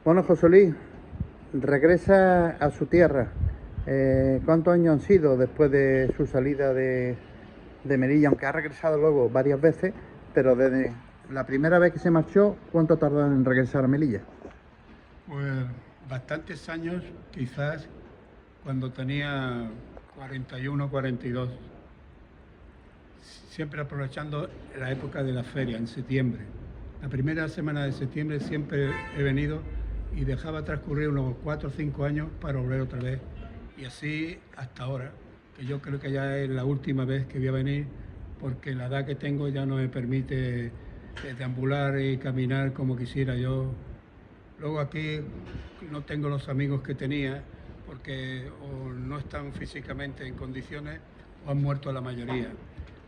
Bueno, José Luis, regresa a su tierra. ¿Cuántos años han sido después de su salida de Melilla? Aunque ha regresado luego varias veces, pero desde la primera vez que se marchó, ¿cuánto tardó en regresar a Melilla? Pues bastantes años, quizás cuando tenía 41, 42, siempre aprovechando la época de la feria, en septiembre. La primera semana de septiembre siempre he venido y dejaba transcurrir unos 4 o 5 años para volver otra vez. Y así hasta ahora, que yo creo que ya es la última vez que voy a venir, porque la edad que tengo ya no me permite deambular y caminar como quisiera yo. Luego aquí no tengo los amigos que tenía porque o no están físicamente en condiciones o han muerto la mayoría.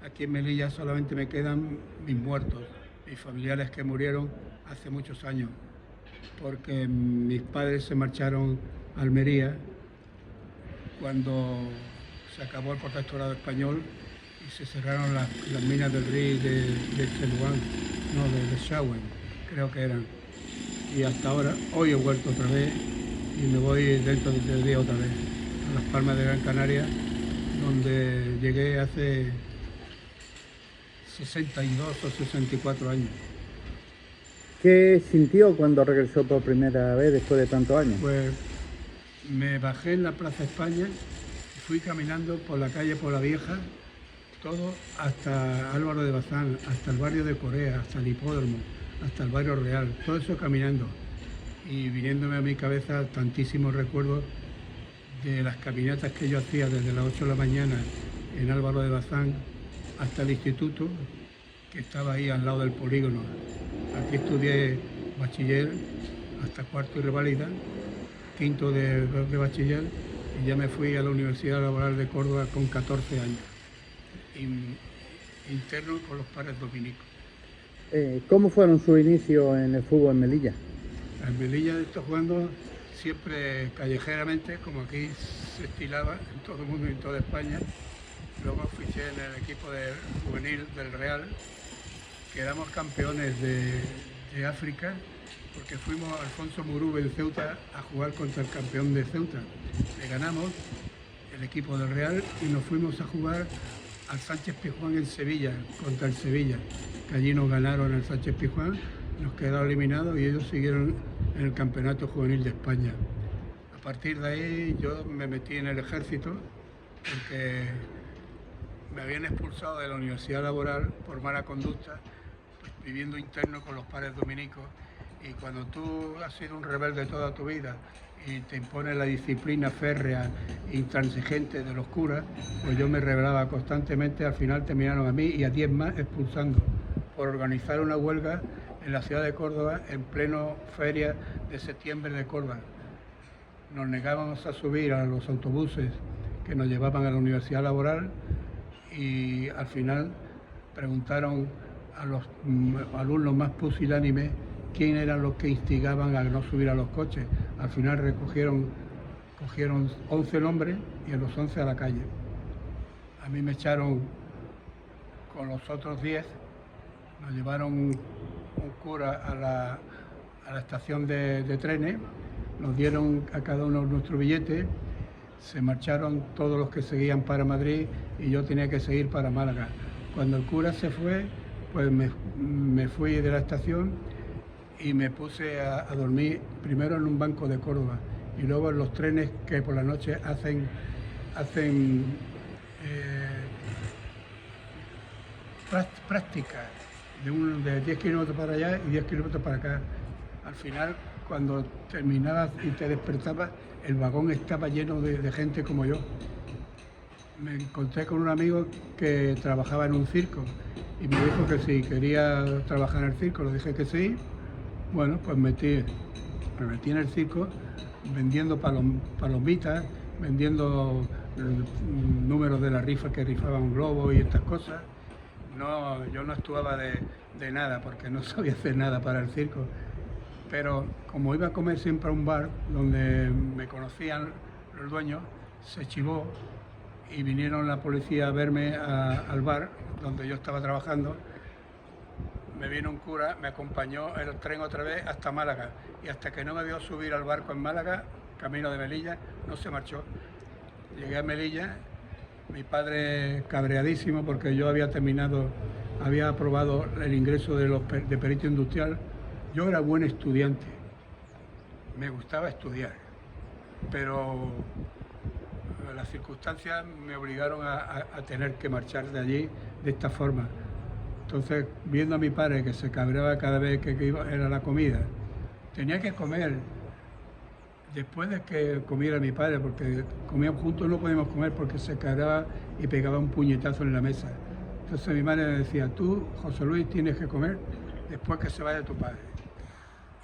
Aquí en Melilla solamente me quedan mis muertos, mis familiares que murieron hace muchos años, porque mis padres se marcharon a Almería cuando se acabó el protectorado español y se cerraron las minas del Río de Celuán, no, de Shawen, creo que eran. Y hasta ahora, hoy he vuelto otra vez y me voy dentro de 3 días otra vez a Las Palmas de Gran Canaria, donde llegué hace 62 o 64 años. ¿Qué sintió cuando regresó por primera vez después de tantos años? Pues me bajé en la Plaza España y fui caminando por la calle Por la Vieja, todo hasta Álvaro de Bazán, hasta el barrio de Corea, hasta el hipódromo, hasta el barrio Real, todo eso caminando. Y viniéndome a mi cabeza tantísimos recuerdos de las caminatas que yo hacía desde las 8 de la mañana en Álvaro de Bazán hasta el instituto, que estaba ahí al lado del polígono. Aquí estudié bachiller hasta cuarto y reválida, quinto de bachiller, y ya me fui a la Universidad Laboral de Córdoba con 14 años, interno con los padres dominicos. ¿Cómo fueron sus inicios en el fútbol en Melilla? En Melilla estoy jugando siempre callejeramente, como aquí se estilaba en todo el mundo y en toda España. Luego fiché en el equipo de juvenil del Real, que éramos campeones de África, porque fuimos a Alfonso Murube en Ceuta a jugar contra el campeón de Ceuta. Le ganamos el equipo del Real y nos fuimos a jugar al Sánchez Pizjuán en Sevilla, contra el Sevilla, que allí nos ganaron el Sánchez Pizjuán, nos quedaron eliminados y ellos siguieron en el Campeonato Juvenil de España. A partir de ahí yo me metí en el ejército porque me habían expulsado de la Universidad Laboral por mala conducta, pues, viviendo interno con los padres dominicos. Y cuando tú has sido un rebelde toda tu vida y te impone la disciplina férrea e intransigente de los curas, pues yo me rebelaba constantemente. Al final terminaron a mí y a 10 más expulsando por organizar una huelga en la ciudad de Córdoba en pleno feria de septiembre de Córdoba. Nos negábamos a subir a los autobuses que nos llevaban a la Universidad Laboral y al final preguntaron a los alumnos más pusilánimes quién eran los que instigaban a no subir a los coches. Al final cogieron 11 nombres y a los 11 a la calle. A mí me echaron con los otros 10, nos llevaron un cura a la estación de trenes, nos dieron a cada uno nuestro billete, se marcharon todos los que seguían para Madrid y yo tenía que seguir para Málaga. Cuando el cura se fue, pues me fui de la estación y me puse a dormir primero en un banco de Córdoba y luego en los trenes que por la noche hacen prácticas de 10 kilómetros para allá y 10 kilómetros para acá. Al final, cuando terminabas y te despertabas, el vagón estaba lleno de gente como yo. Me encontré con un amigo que trabajaba en un circo y me dijo que si quería trabajar en el circo, le dije que sí. Bueno, pues me metí en el circo vendiendo palomitas, vendiendo números de la rifa que rifaban globos y estas cosas. No, yo no actuaba de nada porque no sabía hacer nada para el circo. Pero como iba a comer siempre a un bar donde me conocían los dueños, se chivó y vinieron la policía a verme al bar donde yo estaba trabajando. me vino un cura, me acompañó el tren otra vez hasta Málaga, y hasta que no me vio subir al barco en Málaga, camino de Melilla, no se marchó. Llegué a Melilla, mi padre cabreadísimo porque yo había aprobado el ingreso de perito industrial. Yo era buen estudiante, me gustaba estudiar, pero las circunstancias me obligaron a tener que marchar de allí de esta forma. Entonces, viendo a mi padre que se cabreaba cada vez que era la comida, tenía que comer después de que comiera mi padre, porque comíamos juntos, no podíamos comer porque se cabreaba y pegaba un puñetazo en la mesa. Entonces mi madre me decía, tú, José Luis, tienes que comer después que se vaya tu padre.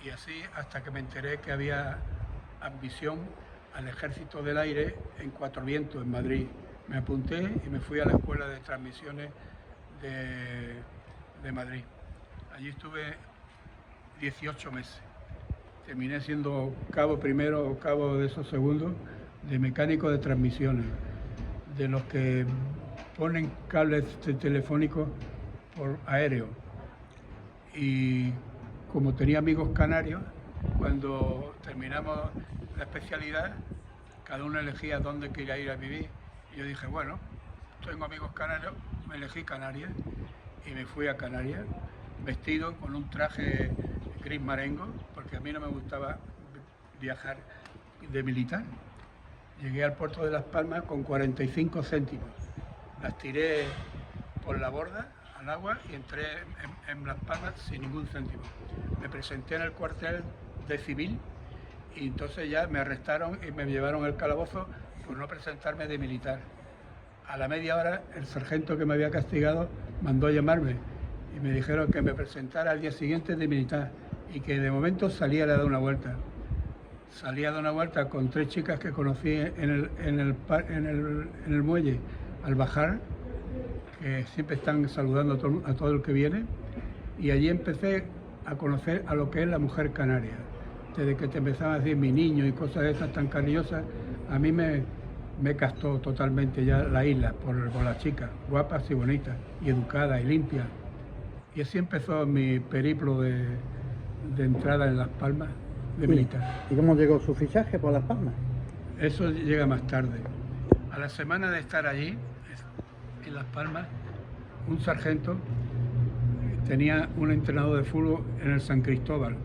Y así hasta que me enteré que había admisión al Ejército del Aire en Cuatro Vientos, en Madrid. Me apunté y me fui a la Escuela de Transmisiones de Madrid. Allí estuve 18 meses. Terminé siendo cabo primero o cabo de esos segundos de mecánico de transmisiones, de los que ponen cables telefónicos por aéreo. Y como tenía amigos canarios, cuando terminamos la especialidad, cada uno elegía dónde quería ir a vivir. Y yo dije, bueno, tengo amigos canarios, me elegí Canarias y me fui a Canarias, vestido con un traje gris marengo, porque a mí no me gustaba viajar de militar. Llegué al puerto de Las Palmas con 45 céntimos. Las tiré por la borda al agua y entré en Las Palmas sin ningún céntimo. Me presenté en el cuartel de civil y entonces ya me arrestaron y me llevaron al calabozo por no presentarme de militar. A la media hora el sargento que me había castigado mandó a llamarme y me dijeron que me presentara al día siguiente de militar y que de momento salía a dar una vuelta. Salí a dar una vuelta con 3 chicas que conocí en el muelle al bajar, que siempre están saludando a todo el que viene, y allí empecé a conocer a lo que es la mujer canaria. Desde que te empezaban a decir mi niño y cosas de estas tan cariñosas, a mí me castó totalmente ya la isla por las chicas, guapas y bonitas, y educadas y limpias. Y así empezó mi periplo de entrada en Las Palmas de militar. ¿Y cómo llegó su fichaje por Las Palmas? Eso llega más tarde. A la semana de estar allí, en Las Palmas, un sargento tenía un entrenador de fútbol en el San Cristóbal,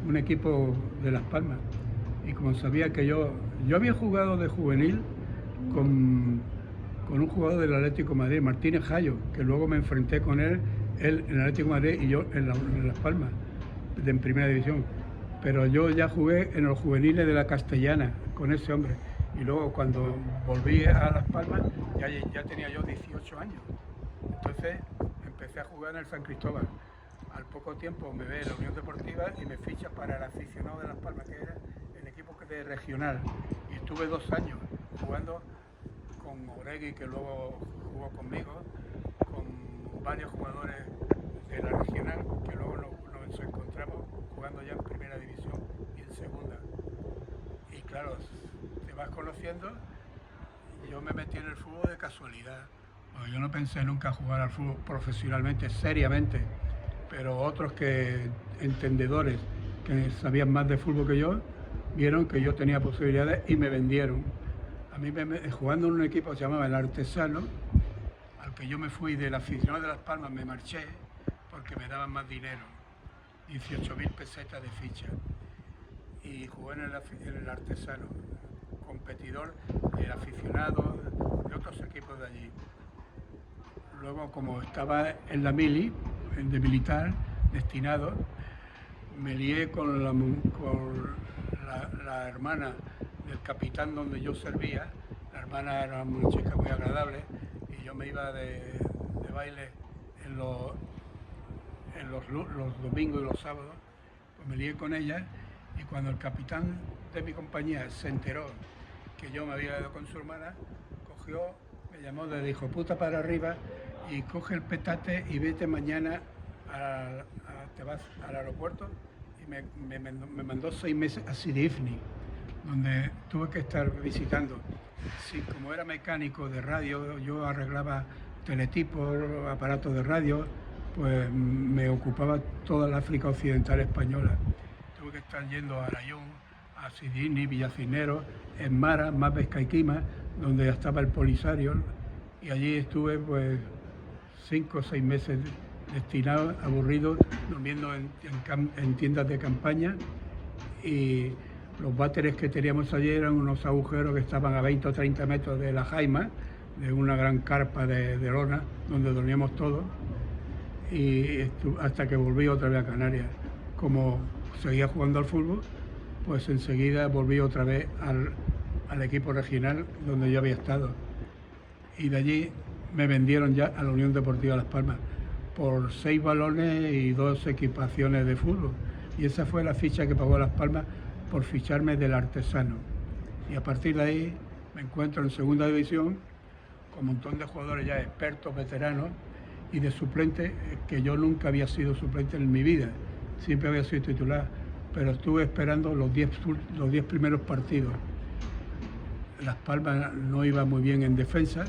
un equipo de Las Palmas. Y como sabía que yo había jugado de juvenil con un jugador del Atlético de Madrid, Martínez Jayo, que luego me enfrenté con él en el Atlético de Madrid y yo en Las Palmas, en primera división. Pero yo ya jugué en los juveniles de la Castellana con ese hombre. Y luego cuando volví a Las Palmas ya tenía yo 18 años. Entonces empecé a jugar en el San Cristóbal. Al poco tiempo me ve en la Unión Deportiva y me ficha para el aficionado de Las Palmas, que era el equipo de regional. Y estuve 2 años jugando con Oregui, que luego jugó conmigo, con varios jugadores de la regional, que luego nos encontramos jugando ya en primera división y en segunda. Y claro, te vas conociendo. Yo me metí en el fútbol de casualidad. Porque yo no pensé nunca jugar al fútbol profesionalmente, seriamente. Pero otros entendedores, que sabían más de fútbol que yo, vieron que yo tenía posibilidades y me vendieron. A mí, jugando en un equipo que se llamaba El Artesano, al que yo me fui del aficionado de Las Palmas, me marché porque me daban más dinero, 18.000 pesetas de ficha. Y jugué en el Artesano, competidor del aficionado de otros equipos de allí. Luego, como estaba en la mili, de militar, destinado, me lié con la hermana del capitán donde yo servía. La hermana era una chica muy agradable y yo me iba de baile en los domingos y los sábados. Pues me lié con ella y cuando el capitán de mi compañía se enteró que yo me había ido con su hermana, cogió, me llamó de hijo puta para arriba y coge el petate y vete mañana, te vas al aeropuerto, y me mandó 6 meses a Sidifni, donde tuve que estar visitando. Sí, como era mecánico de radio, yo arreglaba teletipos, aparatos de radio, pues me ocupaba toda la África Occidental española. Tuve que estar yendo a Arayón, a Sidini, Villacinero, en Mara, más Pescaiquima, donde ya estaba el Polisario, y allí estuve pues 5 o 6 meses destinado, aburrido, durmiendo en tiendas de campaña, y los váteres que teníamos allí eran unos agujeros que estaban a 20 o 30 metros de la jaima, de una gran carpa de lona donde dormíamos todos, y hasta que volví otra vez a Canarias. Como seguía jugando al fútbol, pues enseguida volví otra vez al equipo regional donde yo había estado, y de allí me vendieron ya a la Unión Deportiva Las Palmas por 6 balones y 2 equipaciones de fútbol, y esa fue la ficha que pagó Las Palmas por ficharme del Artesano. Y a partir de ahí me encuentro en segunda división con un montón de jugadores ya expertos, veteranos, y de suplente, que yo nunca había sido suplente en mi vida, siempre había sido titular, pero estuve esperando los 10 primeros partidos. Las Palmas no iba muy bien en defensa,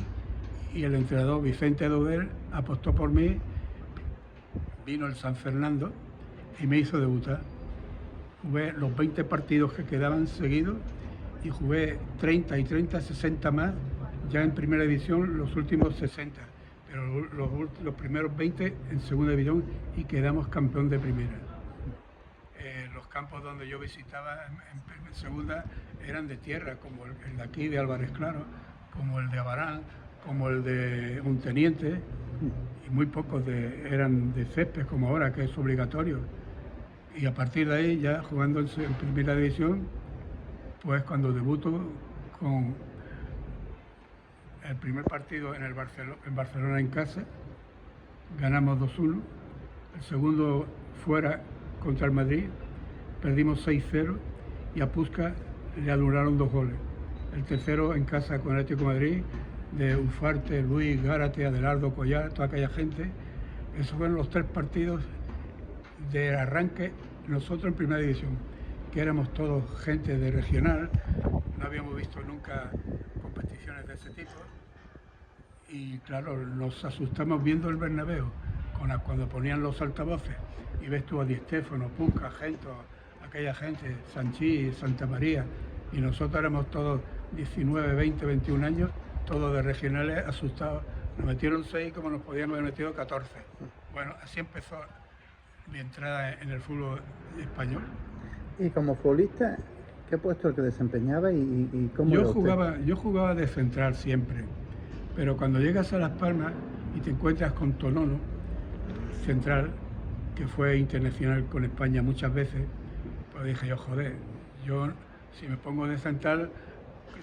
y el entrenador Vicente Daudel apostó por mí, vino el San Fernando y me hizo debutar. Jugué los 20 partidos que quedaban seguidos y jugué 30 y 30, 60 más, ya en primera división los últimos 60, pero los primeros 20 en segunda división, y quedamos campeón de primera. Los campos donde yo visitaba en segunda eran de tierra, como el de aquí de Álvarez Claro, como el de Abarán, como el de un teniente, y muy pocos eran de césped como ahora, que es obligatorio. Y a partir de ahí, ya jugando en primera división, pues cuando debuto con el primer partido en Barcelona en casa, ganamos 2-1, el segundo fuera contra el Madrid, perdimos 6-0, y a Puskás le anularon 2 goles. El tercero en casa con el Atlético de Madrid, de Ufarte, Luis, Gárate, Adelardo, Collar, toda aquella gente. Esos fueron los 3 partidos de arranque, nosotros en primera división, que éramos todos gente de regional, no habíamos visto nunca competiciones de ese tipo, y claro, nos asustamos viendo el Bernabéu, cuando ponían los altavoces, y ves tú a Di Stéfano, Puskás, Gento, aquella gente, Sanchís, Santa María, y nosotros éramos todos 19, 20, 21 años, todos de regionales, asustados. Nos metieron 6 como nos podían haber metido 14. Bueno, así empezó mi entrada en el fútbol español. Y como futbolista, ¿qué puesto el que desempeñaba y cómo era usted? Yo jugaba de central siempre, pero cuando llegas a Las Palmas y te encuentras con Tonono, central, que fue internacional con España muchas veces, pues dije yo, joder, yo si me pongo de central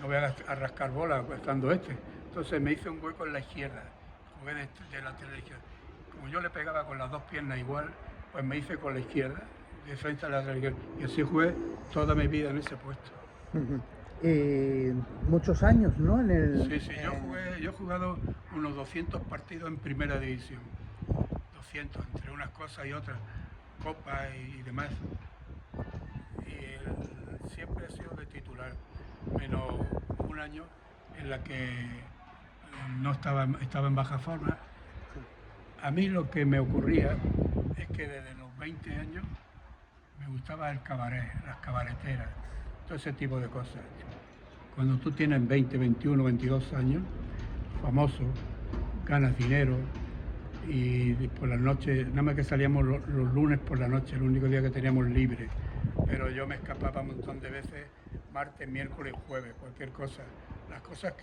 no voy a rascar bola estando este. Entonces me hice un hueco en la izquierda, jugué de lateral izquierda. Como yo le pegaba con las 2 piernas igual, pues me hice con la izquierda, defensa lateral izquierda, y así jugué toda mi vida en ese puesto. Muchos años, ¿no? Sí, yo he jugado unos 200 partidos en primera división, 200, entre unas cosas y otras, copas y demás. Y siempre he sido de titular, menos un año en la que no estaba en baja forma. A mí lo que me ocurría es que desde los 20 años me gustaba el cabaret, las cabareteras, todo ese tipo de cosas. Cuando tú tienes 20, 21, 22 años, famoso, ganas dinero, y por las noches, nada más que salíamos los lunes por la noche, el único día que teníamos libre, pero yo me escapaba un montón de veces, martes, miércoles, jueves, cualquier cosa. Las cosas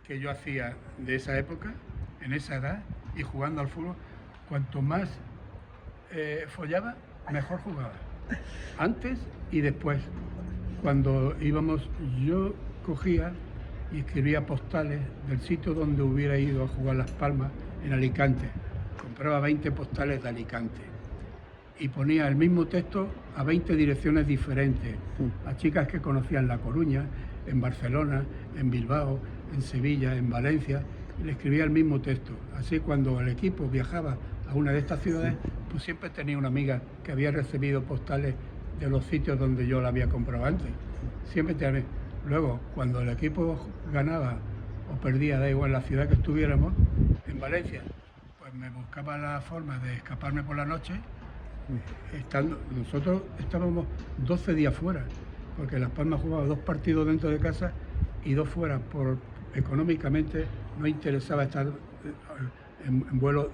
que yo hacía de esa época, en esa edad, y jugando al fútbol, cuanto más follaba, mejor jugaba. Antes y después. Cuando íbamos, yo cogía y escribía postales del sitio donde hubiera ido a jugar Las Palmas, en Alicante. Compraba 20 postales de Alicante y ponía el mismo texto a 20 direcciones diferentes, a chicas que conocían La Coruña, en Barcelona, en Bilbao, en Sevilla, en Valencia, y le escribía el mismo texto. Así, cuando el equipo viajaba a una de estas ciudades, pues siempre tenía una amiga que había recibido postales de los sitios donde yo la había comprado antes. Siempre tenía. Luego, cuando el equipo ganaba o perdía, da igual la ciudad que estuviéramos, en Valencia, pues pues me buscaba la forma de escaparme por la noche. Nosotros estábamos 12 días fuera, porque Las Palmas jugaba 2 partidos dentro de casa y 2 fuera. Económicamente no interesaba estar en vuelo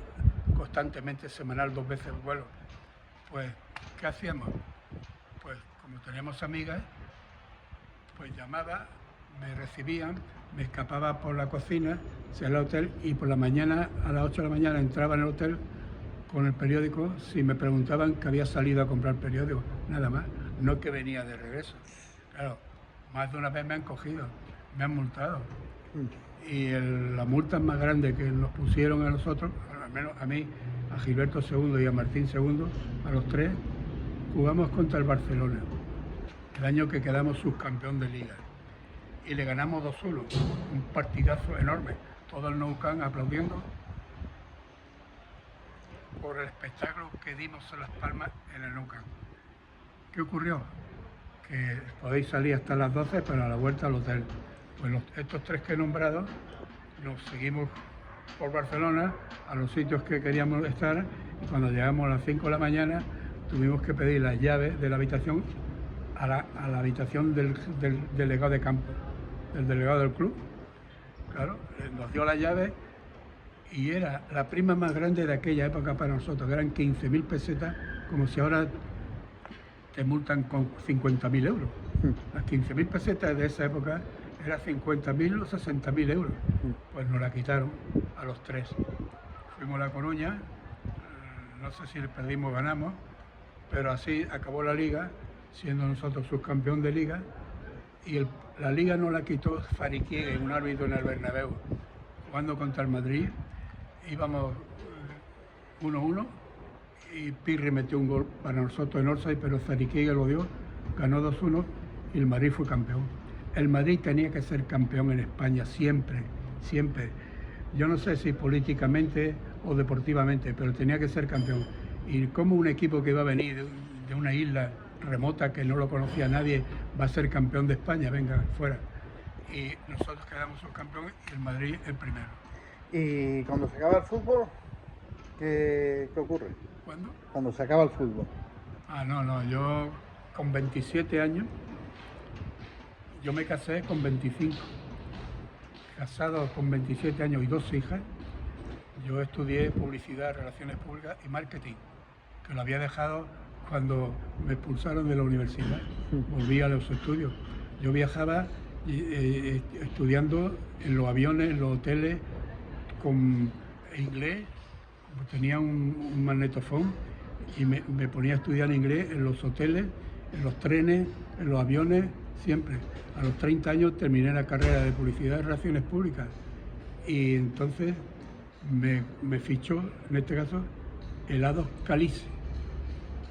constantemente, semanal, 2 veces en vuelo. Pues, ¿qué hacíamos? Pues como teníamos amigas, pues llamaba, me recibían, me escapaba por la cocina, hacia el hotel, y por la mañana, a las 8 de la mañana, entraba en el hotel con el periódico. Si me preguntaban, que había salido a comprar periódico, nada más, no que venía de regreso. Claro, más de una vez me han cogido, me han multado. Y la multa más grande que nos pusieron a nosotros, al menos a mí, a Gilberto II y a Martín II, a los 3, jugamos contra el Barcelona, el año que quedamos subcampeón de Liga. Y le ganamos 2-1, un partidazo enorme, todo el Nou Camp aplaudiendo por el espectáculo que dimos en Las Palmas en el Nou Camp. ¿Qué ocurrió? Que podéis salir hasta las 12, pero a la vuelta al hotel. Pues estos 3 que he nombrado, nos seguimos por Barcelona a los sitios que queríamos estar, y cuando llegamos a las 5 de la mañana tuvimos que pedir las llaves de la habitación a la habitación del delegado de campo, del delegado del club. Claro, nos dio las llaves y era la prima más grande de aquella época para nosotros, que eran 15.000 pesetas, como si ahora te multan con 50.000 euros. Las 15.000 pesetas de esa época eran 50.000 o 60.000 euros. Pues nos la quitaron a los 3. Fuimos a La Coruña, no sé si perdimos o ganamos, pero así acabó la liga, siendo nosotros subcampeón de liga, y la liga nos la quitó Fariquiegue, un árbitro en el Bernabéu, jugando contra el Madrid. Íbamos 1-1 y Pirri metió un gol para nosotros en offside, pero Fariquiegue lo dio, ganó 2-1 y el Madrid fue campeón. El Madrid tenía que ser campeón en España siempre, siempre. Yo no sé si políticamente o deportivamente, pero tenía que ser campeón. Y como un equipo que iba a venir de una isla remota que no lo conocía nadie va a ser campeón de España, venga, fuera. Y nosotros quedamos subcampeones y el Madrid el primero. ¿Y cuando se acaba el fútbol, qué ocurre? ¿Cuándo? Cuando se acaba el fútbol. No, yo con 27 años, yo me casé con 25. Casado con 27 años y 2 hijas, yo estudié publicidad, relaciones públicas y marketing, que lo había dejado cuando me expulsaron de la universidad. Volví a los estudios. Yo viajaba estudiando en los aviones, en los hoteles, con inglés. Tenía un magnetofón y me ponía a estudiar inglés en los hoteles, en los trenes, en los aviones, siempre. A los 30 años terminé la carrera de publicidad y relaciones públicas, y entonces me fichó, en este caso, Helados Calice,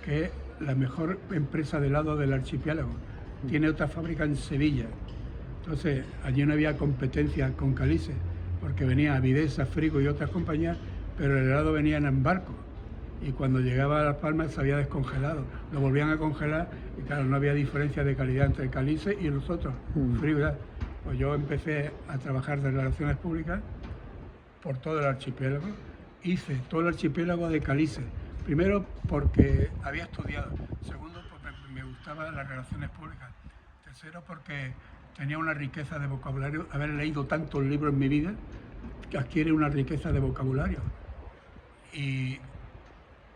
que es la mejor empresa de helado del archipiélago. Tiene otra fábrica en Sevilla. Entonces, allí no había competencia con Calice, porque venía Avidesa, Frigo y otras compañías, pero el helado venía en barco. Y cuando llegaba a Las Palmas se había descongelado. Lo volvían a congelar y claro, no había diferencia de calidad entre el Calice y los otros. Frigo. Pues yo empecé a trabajar de relaciones públicas por todo el archipiélago. Hice todo el archipiélago de Calice. Primero porque había estudiado. Segundo porque me gustaban las relaciones públicas. Tercero porque tenía una riqueza de vocabulario. Haber leído tantos libros en mi vida que adquiere una riqueza de vocabulario. Y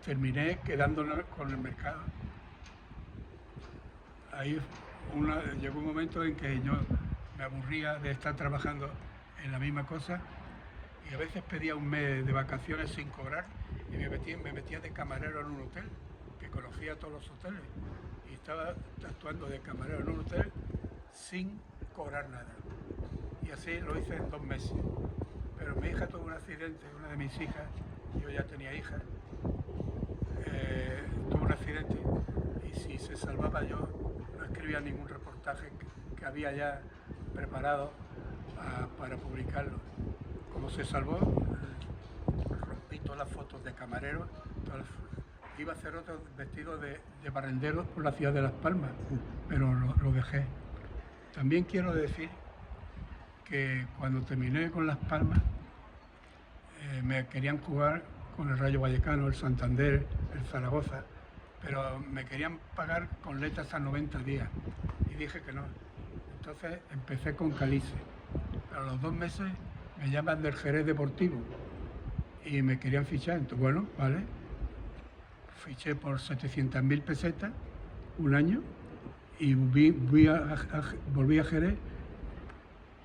terminé quedándonos con el mercado. Ahí llegó un momento en que yo me aburría de estar trabajando en la misma cosa y a veces pedía un mes de vacaciones sin cobrar y me metía de camarero en un hotel, que conocía todos los hoteles, y estaba actuando de camarero en un hotel sin cobrar nada. Y así lo hice en 2 meses. Pero mi hija tuvo un accidente, una de mis hijas, yo ya tenía hijas, tuvo un accidente y si se salvaba yo no escribía ningún reportaje que había ya preparado para publicarlo. Como se salvó, rompí todas las fotos de camarero, iba a hacer otro vestido de barrendero por la ciudad de Las Palmas, pero lo dejé. También quiero decir que cuando terminé con Las Palmas me querían jugar con el Rayo Vallecano, el Santander, el Zaragoza, pero me querían pagar con letras a 90 días y dije que no. Entonces empecé con Calice. A los 2 meses me llaman del Jerez Deportivo y me querían fichar. Entonces, bueno, vale, fiché por 700.000 pesetas un año y volví a Jerez,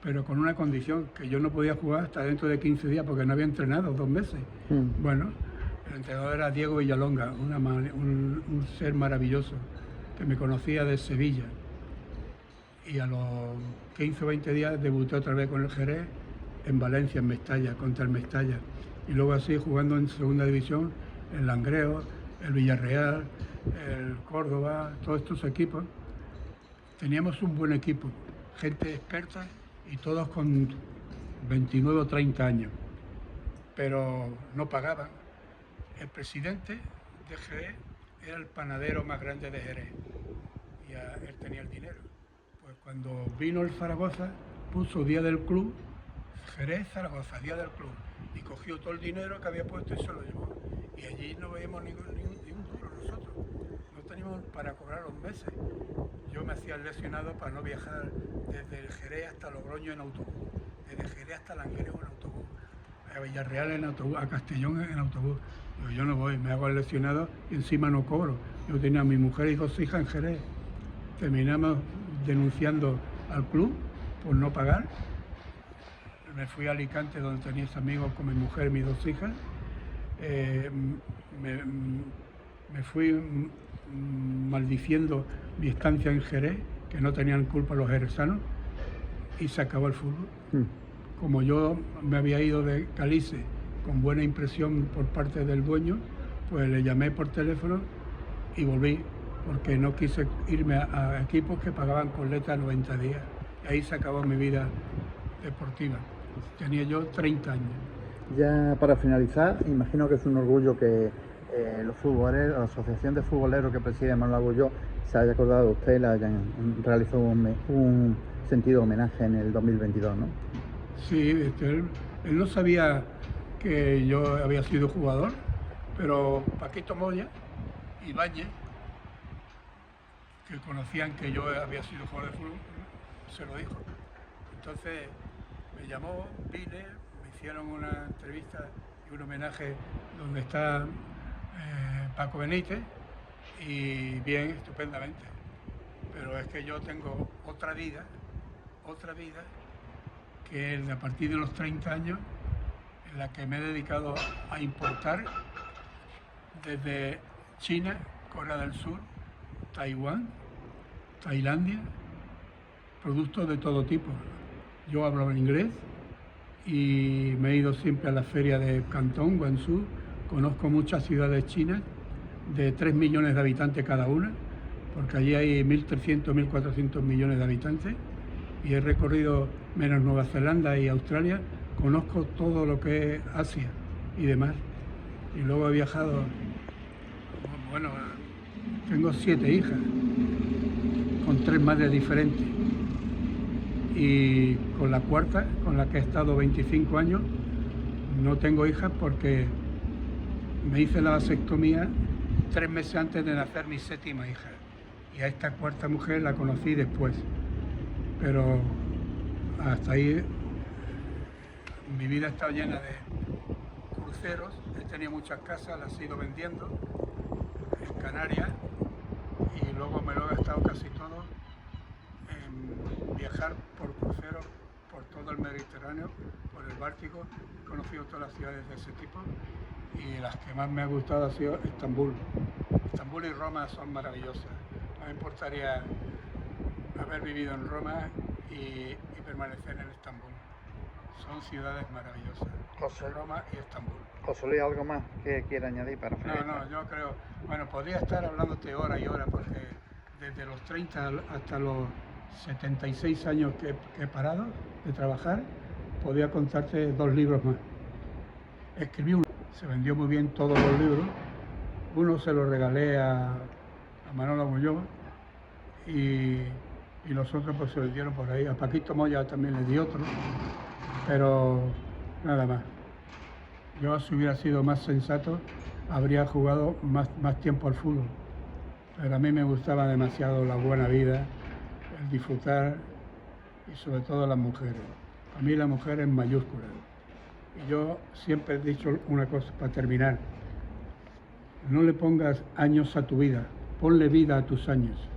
pero con una condición, que yo no podía jugar hasta dentro de 15 días porque no había entrenado 2 meses. Bueno, el entrenador era Diego Villalonga, un ser maravilloso que me conocía de Sevilla. Y a los 15 o 20 días debuté otra vez con el Jerez en Valencia, en Mestalla, contra el Mestalla. Y luego así jugando en segunda división, el Langreo, el Villarreal, el Córdoba, todos estos equipos. Teníamos un buen equipo, gente experta y todos con 29 o 30 años, pero no pagaban. El presidente de Jerez era el panadero más grande de Jerez y él tenía el dinero. Pues cuando vino el Zaragoza, puso Día del Club, Jerez Zaragoza, Día del Club, y cogió todo el dinero que había puesto y se lo llevó. Y allí no veíamos ni un duro nosotros, no teníamos para cobrar los meses. Yo me hacía el lesionado para no viajar desde el Jerez hasta Logroño en autobús, desde Jerez hasta Langreo en autobús, a Villarreal en autobús, a Castellón en autobús. Yo no voy, me hago el lesionado y encima no cobro. Yo tenía a mi mujer y 2 hijas en Jerez. Terminamos denunciando al club por no pagar. Me fui a Alicante, donde tenía amigos con mi mujer y mis 2 hijas. Me fui maldiciendo mi estancia en Jerez, que no tenían culpa los jerezanos, y se acabó el fútbol. Como yo me había ido de Calice con buena impresión por parte del dueño, pues le llamé por teléfono y volví, porque no quise irme a equipos que pagaban con letras 90 días. Y ahí se acabó mi vida deportiva. Tenía yo 30 años. Ya para finalizar, imagino que es un orgullo que los futboleros, la Asociación de Futboleros que preside Manuel Agulló, se haya acordado de usted y le hayan realizado un sentido homenaje en el 2022, ¿no? Sí, él no sabía que yo había sido jugador, pero Paquito Moya y Bañez, que conocían que yo había sido jugador de fútbol, se lo dijo. Entonces me llamó, vine, me hicieron una entrevista y un homenaje donde está Paco Benítez, y bien, estupendamente. Pero es que yo tengo otra vida, que es a partir de los 30 años, en la que me he dedicado a importar desde China, Corea del Sur, Taiwán, Tailandia, productos de todo tipo. Yo hablo inglés y me he ido siempre a la feria de Cantón, Guangzhou. Conozco muchas ciudades chinas de 3 millones de habitantes cada una, porque allí hay 1.300, 1.400 millones de habitantes, y he recorrido, menos Nueva Zelanda y Australia, conozco todo lo que es Asia y demás. Y luego he viajado, bueno, tengo 7 hijas, con 3 madres diferentes. Y con la cuarta, con la que he estado 25 años, no tengo hijas porque me hice la vasectomía 3 meses antes de nacer mi 7ª hija. Y a esta cuarta mujer la conocí después. Pero hasta ahí mi vida ha estado llena de cruceros, he tenido muchas casas, las he ido vendiendo en Canarias, y luego me lo he gastado casi todo en viajar por cruceros por todo el Mediterráneo, por el Báltico. He conocido todas las ciudades de ese tipo, y las que más me ha gustado ha sido Estambul. Estambul y Roma son maravillosas. No me importaría haber vivido en Roma y permanecer en Estambul. Son ciudades maravillosas, Roma y Estambul. José Luis, ¿algo más que quiera añadir para finalizar? No, yo creo, bueno, podría estar hablándote horas y horas, porque desde los 30 hasta los 76 años que he parado de trabajar, podría contarte 2 libros más. Escribí uno, se vendió muy bien todos los libros. Uno se lo regalé a Manuel Agulló, y los otros pues se vendieron por ahí. A Paquito Moya también le di otro, pero nada más. Yo, si hubiera sido más sensato, habría jugado más tiempo al fútbol. Pero a mí me gustaba demasiado la buena vida, el disfrutar y sobre todo las mujeres. A mí la mujer es mayúscula. Y yo siempre he dicho una cosa para terminar. No le pongas años a tu vida, ponle vida a tus años.